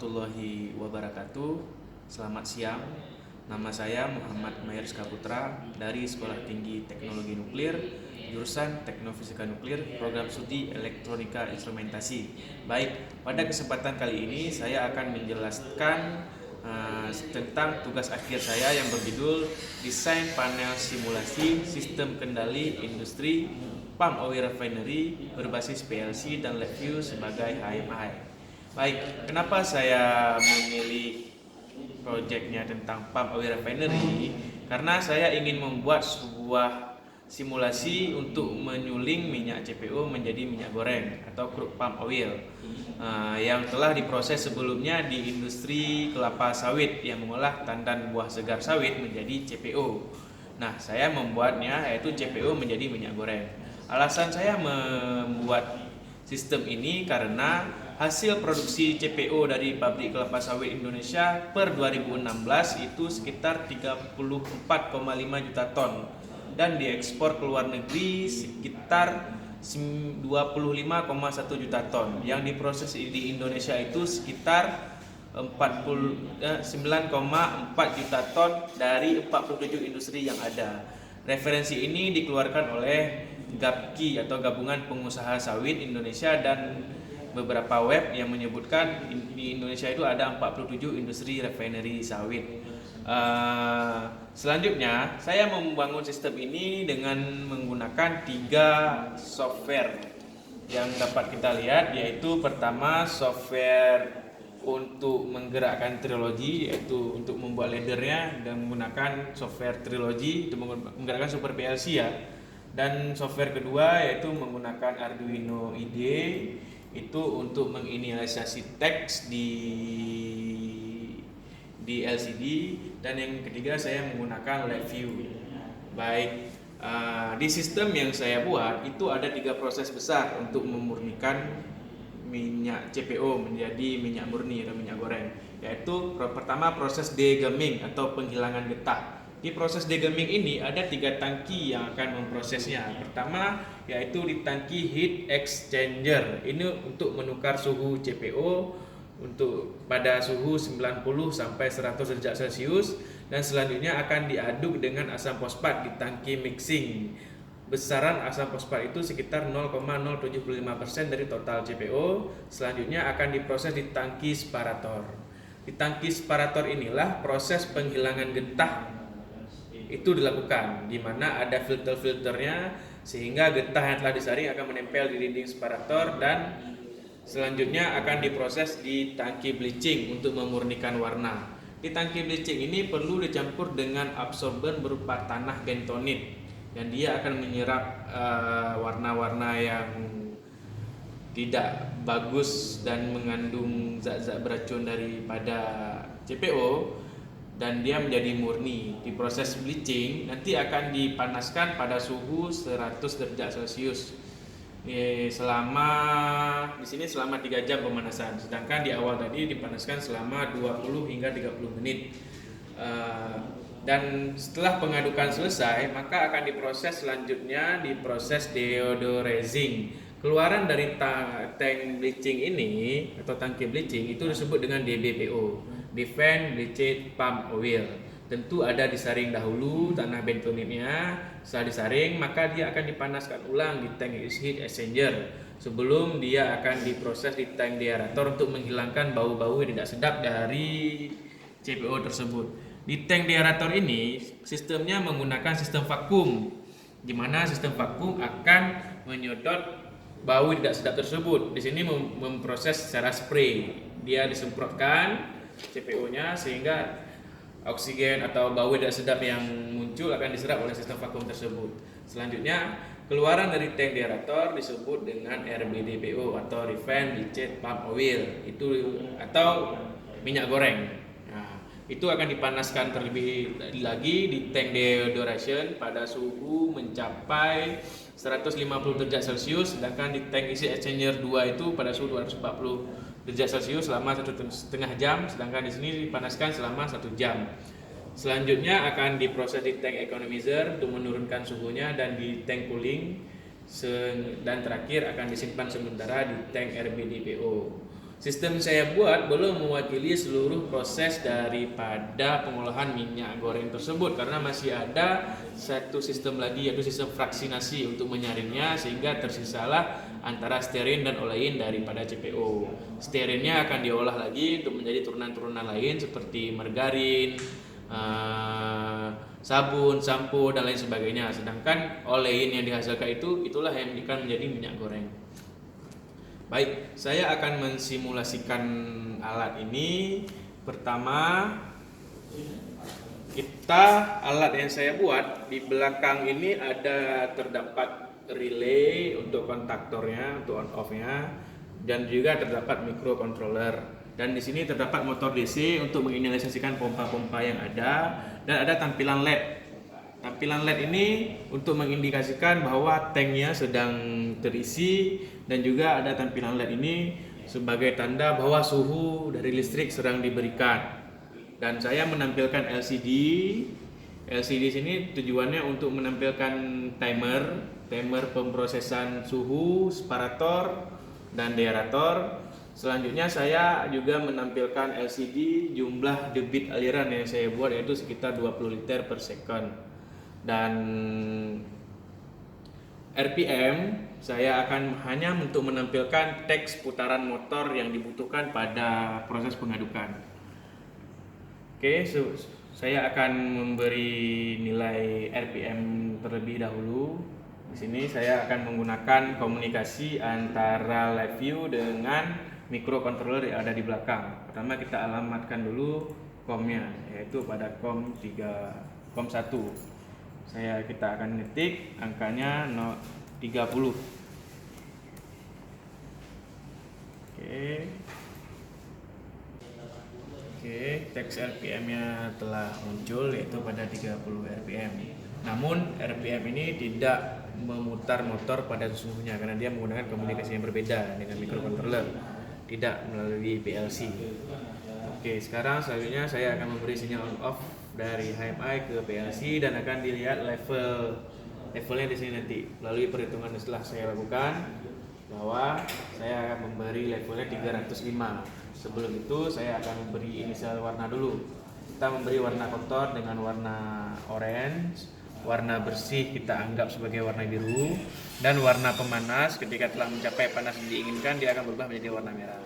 warahmatullahi wabarakatuh. Selamat siang. Nama saya Muhammad Mayer Skaputra dari Sekolah Tinggi Teknologi Nuklir, jurusan Teknofisika Nuklir, program studi Elektronika Instrumentasi. Baik, pada kesempatan kali ini saya akan menjelaskan tentang tugas akhir saya yang berjudul Desain Panel Simulasi Sistem Kendali Industri Pump Oil Refinery berbasis PLC dan LabVIEW sebagai HMI. Baik, kenapa saya memilih proyeknya tentang Pump Oil Refinery? Karena saya ingin membuat sebuah simulasi untuk menyuling minyak CPO menjadi minyak goreng atau crude palm oil yang telah diproses sebelumnya di industri kelapa sawit yang mengolah tandan buah segar sawit menjadi CPO. Nah, saya membuatnya yaitu CPO menjadi minyak goreng. Alasan saya membuat sistem ini karena hasil produksi CPO dari pabrik kelapa sawit Indonesia per 2016 itu sekitar 34,5 juta ton dan diekspor ke luar negeri sekitar 25,1 juta ton. Yang diproses di Indonesia itu sekitar 9,4 juta ton dari 47 industri yang ada. Referensi ini dikeluarkan oleh GAPKI atau Gabungan Pengusaha Sawit Indonesia dan beberapa web yang menyebutkan di Indonesia itu ada 47 industri refinery sawit. Selanjutnya saya membangun sistem ini dengan menggunakan 3 software yang dapat kita lihat, yaitu pertama software untuk menggerakkan trilogi, yaitu untuk membuat laddernya dan menggunakan software trilogi untuk menggerakkan super PLC ya. Dan software kedua yaitu menggunakan Arduino IDE itu untuk menginisialisasi teks di LCD, dan yang ketiga saya menggunakan LabVIEW. Baik, di sistem yang saya buat itu ada 3 proses besar untuk memurnikan minyak CPO menjadi minyak murni atau minyak goreng, yaitu pertama proses degaming atau penghilangan getah. Di proses degaming ini ada 3 tangki yang akan memprosesnya. Pertama yaitu di tangki heat exchanger. Ini untuk menukar suhu CPO untuk pada suhu 90 sampai 100 derajat Celcius, dan selanjutnya akan diaduk dengan asam fosfat di tangki mixing. Besaran asam fosfat itu sekitar 0,075% dari total CPO. Selanjutnya akan diproses di tangki separator. Di tangki separator inilah proses penghilangan getah itu dilakukan, di mana ada filter-filternya sehingga getah yang telah disaring akan menempel di dinding separator, dan selanjutnya akan diproses di tangki bleaching untuk memurnikan warna. Di tangki bleaching ini perlu dicampur dengan absorben berupa tanah bentonit, dan dia akan menyerap warna-warna yang tidak bagus dan mengandung zat-zat beracun daripada CPO, dan dia menjadi murni. Di proses bleaching nanti akan dipanaskan pada suhu 100 derajat Celcius selama 3 jam pemanasan, sedangkan di awal tadi dipanaskan selama 20 hingga 30 menit. Dan setelah pengadukan selesai, maka akan diproses selanjutnya di proses deodorizing. Keluaran dari tank bleaching ini atau tangki bleaching itu disebut dengan DBPO, Defend Bleached Palm Oil. Tentu ada disaring dahulu tanah bentonitnya. Setelah disaring, maka dia akan dipanaskan ulang di tank heat exchanger sebelum dia akan diproses di tank deaerator untuk menghilangkan bau-bau yang tidak sedap dari CPO tersebut. Di tank deaerator ini sistemnya menggunakan sistem vakum, di mana sistem vakum akan menyedot bau tidak sedap tersebut. Di sini memproses secara spray. Dia disemprotkan CPO-nya sehingga oksigen atau bau tidak sedap yang muncul akan diserap oleh sistem vakum tersebut. Selanjutnya, keluaran dari tank deaerator disebut dengan RBDPO atau Refined Bleached Palm Oil, itu atau minyak goreng. Nah, itu akan dipanaskan terlebih lagi di tank deodorization pada suhu mencapai 150 derajat Celcius, sedangkan di tank isi exchanger 2 itu pada suhu 240 derajat Celcius selama 1,5 jam, sedangkan di sini dipanaskan selama 1 jam. Selanjutnya akan diproses di tank economizer untuk menurunkan suhunya, dan di tank cooling, dan terakhir akan disimpan sementara di tank RBDPO. Sistem saya buat belum mewakili seluruh proses daripada pengolahan minyak goreng tersebut karena masih ada satu sistem lagi, yaitu sistem fraksinasi untuk menyaringnya, sehingga tersisalah antara stearin dan olein daripada CPO. Stearinnya akan diolah lagi untuk menjadi turunan-turunan lain seperti margarin, sabun, sampo, dan lain sebagainya. Sedangkan olein yang dihasilkan itulah yang akan menjadi minyak goreng. Baik, saya akan mensimulasikan alat ini. Pertama, alat yang saya buat di belakang ini terdapat relay untuk kontaktornya, untuk on off-nya, dan juga terdapat microcontroller. Dan di sini terdapat motor DC untuk menginisiasikan pompa-pompa yang ada, dan ada tampilan LED. Tampilan LED ini untuk mengindikasikan bahwa tanknya sedang terisi, dan juga ada tampilan LED ini sebagai tanda bahwa suhu dari listrik sedang diberikan. Dan saya menampilkan LCD. LCD sini tujuannya untuk menampilkan timer pemrosesan suhu, separator, dan deaerator. Selanjutnya saya juga menampilkan LCD jumlah debit aliran yang saya buat, yaitu sekitar 20 liter per second. Dan RPM saya akan hanya untuk menampilkan teks putaran motor yang dibutuhkan pada proses pengadukan. Oke, saya akan memberi nilai RPM terlebih dahulu. Di sini saya akan menggunakan komunikasi antara live view dengan microcontroller yang ada di belakang. Pertama kita alamatkan dulu COM-nya, yaitu pada COM 1. Kita akan ngetik angkanya 30. Oke, teks RPM-nya telah muncul, yaitu pada 30 RPM. Namun RPM ini tidak memutar motor pada sesungguhnya karena dia menggunakan komunikasi yang berbeda dengan microcontroller, tidak melalui PLC. Oke, selanjutnya saya akan memberi sinyal on off dari HMI ke PLC, dan akan dilihat levelnya di sini nanti melalui perhitungan yang setelah saya lakukan, bahwa saya akan memberi levelnya 305. Sebelum itu saya akan memberi inisial warna dulu. Kita memberi warna kotor dengan warna orange, warna bersih kita anggap sebagai warna biru, dan warna pemanas ketika telah mencapai panas yang diinginkan dia akan berubah menjadi warna merah.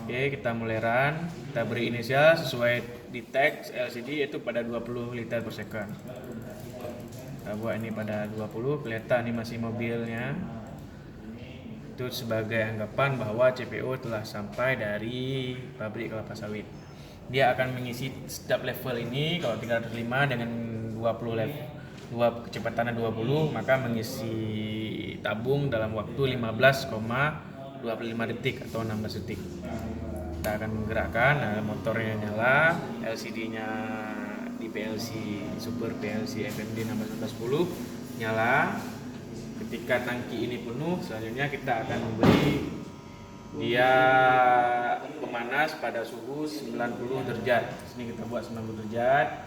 Oke, kita mulai run. Kita beri inisial sesuai di teks LCD, yaitu pada 20 liter per second. Kita buat ini pada 20, kelihatan ini masih mobilnya. Itu sebagai anggapan bahwa CPO telah sampai dari pabrik kelapa sawit. Dia akan mengisi setiap level ini. Kalau 305 dengan 20 level, kecepatannya 20, maka mengisi tabung dalam waktu 15,25 detik atau 16 detik. Kita akan menggerakkan, motornya nyala, LCD-nya di PLC Super PLC FMD 1610 nyala. Ketika tangki ini penuh, selanjutnya kita akan memberi dia pemanas pada suhu 90 derajat. Sini kita buat 90 derajat.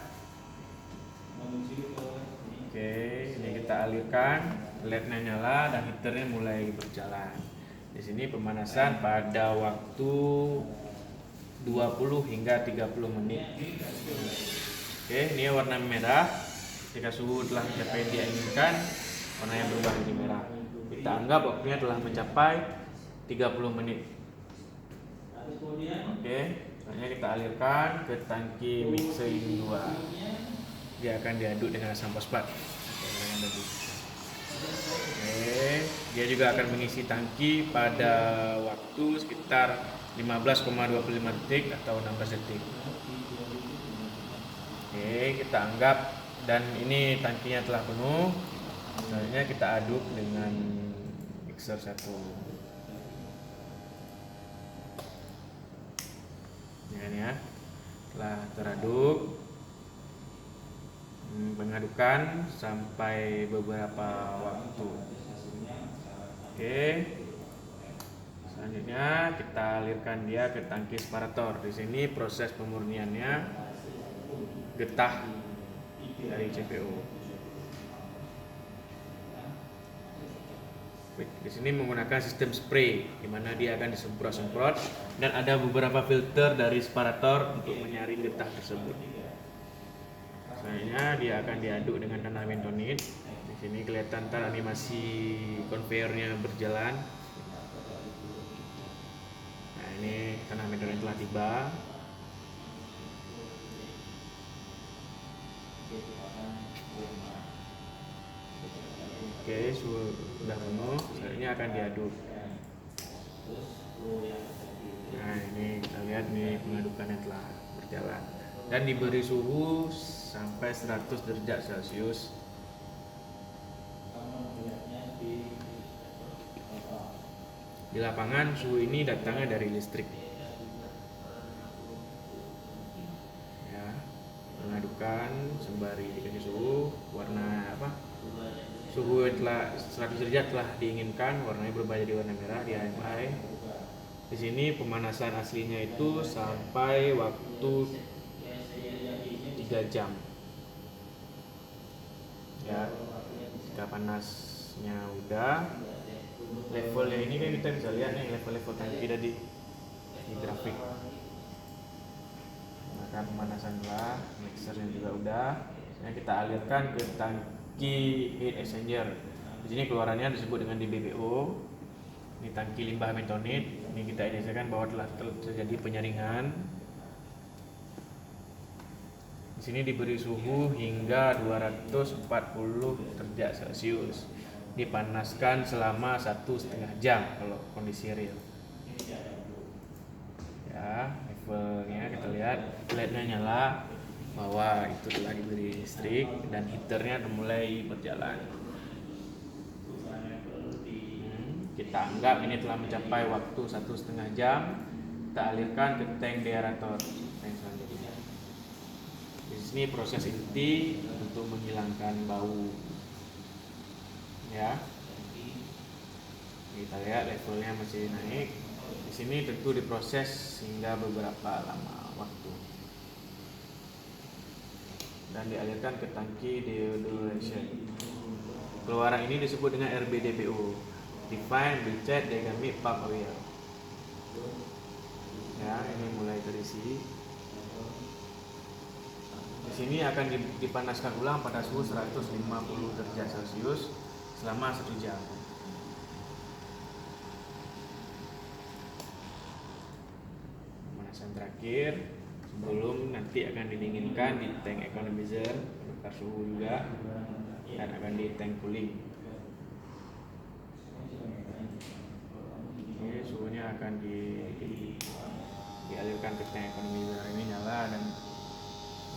Oke, ini kita alirkan, LED-nya nyala dan heaternya mulai berjalan. Di sini pemanasan pada waktu 20 hingga 30 menit. Oke, ini warna merah. Ketika suhu telah mencapai yang diinginkan, warnanya berubah menjadi merah. Kita anggap waktunya telah mencapai 30 menit. Oke, selanjutnya kita alirkan ke tangki mixing 2. Dia akan diaduk dengan asam fosfat. Oke, dia juga akan mengisi tangki pada waktu sekitar 15,25 detik atau 16 detik. Oke, kita anggap, dan ini tangkinya telah penuh. Selanjutnya kita aduk dengan mixer 1. Ya, telah teraduk, mengadukan sampai beberapa waktu. Oke, selanjutnya kita alirkan dia ke tangki separator. Di sini proses pemurniannya getah dari CPO. Di sini menggunakan sistem spray, di mana dia akan disemprot-semprot dan ada beberapa filter dari separator untuk menyaring getah tersebut. Selanjutnya dia akan diaduk dengan tanah bentonit. Di sini kelihatan ntar animasi konveyornya berjalan. Nah, ini tanah bentonit telah tiba. Oke, sudah penuh. Selanjutnya akan diaduk. Nah, ini kita lihat nih pengadukannya telah berjalan dan diberi suhu sampai 100 derajat Celcius. Di lapangan suhu ini datangnya dari listrik. Ya, mengadukan sembari dikasih suhu, warna apa? Suhu telah 100 derajat telah diinginkan, warnanya berubah jadi warna merah di AMI. Di sini pemanasan aslinya itu sampai waktu 3 jam. Ya, jika panasnya udah, levelnya ini kan kita bisa lihat nih level-level tangki tadi di grafik. Nah, pemanasan telah, mixernya juga udah. Nah, kita alirkan ke tangki heat exchanger. Di sini keluarannya disebut dengan DBPO. Ini tangki limbah bentonit. Ini kita indikasikan bahwa telah terjadi penyaringan. Di sini diberi suhu hingga 240 derajat Celcius. Dipanaskan selama 1,5 jam kalau kondisi real. Ya, levelnya kita lihat, LED-nya nyala bahwa itu telah diberi listrik dan heaternya mulai berjalan. Kita anggap ini telah mencapai waktu 1,5 jam. Kita alirkan ke tank deaerator tank selanjutnya. Di sini proses inti untuk menghilangkan bau. Ya, kita lihat levelnya masih naik. Di sini tentu diproses hingga beberapa lama waktu dan dialirkan ke tangki deodorization. Keluaran ini disebut dengan RBDPO, Define Bleached Digamit Pump Oil. Ya, ini mulai terisi. Di sini akan dipanaskan ulang pada suhu 150 derajat Celcius selama 1 jam. Pemanasan terakhir sebelum nanti akan didinginkan di tank economizer, tukar suhu juga, dan akan di tank cooling. Oke, suhunya akan dialirkan ke tank economizer. Ini nyala dan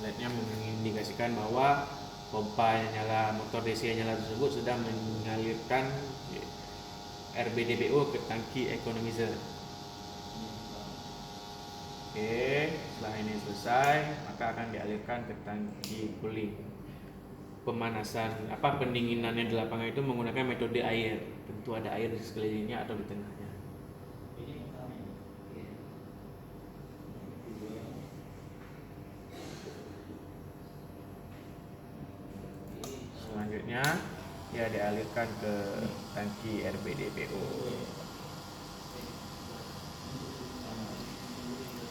LED-nya mengindikasikan bahwa pompa yang nyala, motor DC yang nyala tersebut sudah mengalirkan RBDPO ke tangki economizer. Oke, setelah ini selesai, maka akan dialirkan ke tangki cooling. Pemanasan pendinginannya di lapangan itu menggunakan metode air. Tentu ada air di sekelilingnya atau di tengahnya. Selanjutnya ya dialirkan ke tangki RBDPO.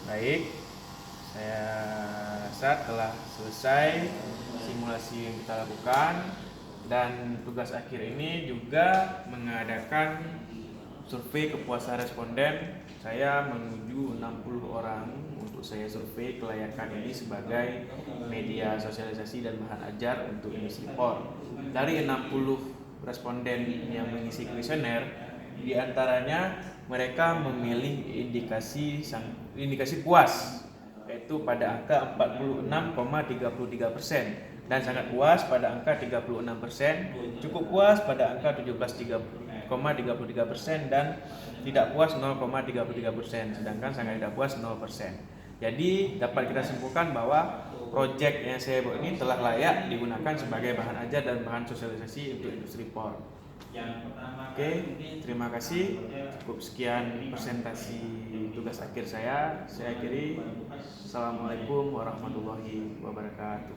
Baik, saya rasa telah selesai simulasi yang kita lakukan, dan tugas akhir ini juga mengadakan survei kepuasan responden. Saya menuju 60 orang untuk saya survei kelayakan ini sebagai media sosialisasi dan bahan ajar untuk industri por. Dari 60 responden yang mengisi kuesioner, di antaranya mereka memilih indikasi puas, yaitu pada angka 46,33%, dan sangat puas pada angka 36%, cukup puas pada angka 17,33%, dan tidak puas 0,33%, sedangkan sangat tidak puas 0%. Jadi dapat kita simpulkan bahwa proyek yang saya buat ini telah layak digunakan sebagai bahan ajar dan bahan sosialisasi untuk industri por. Oke, terima kasih. Cukup sekian presentasi tugas akhir saya. Saya akhiri. Assalamualaikum warahmatullahi wabarakatuh.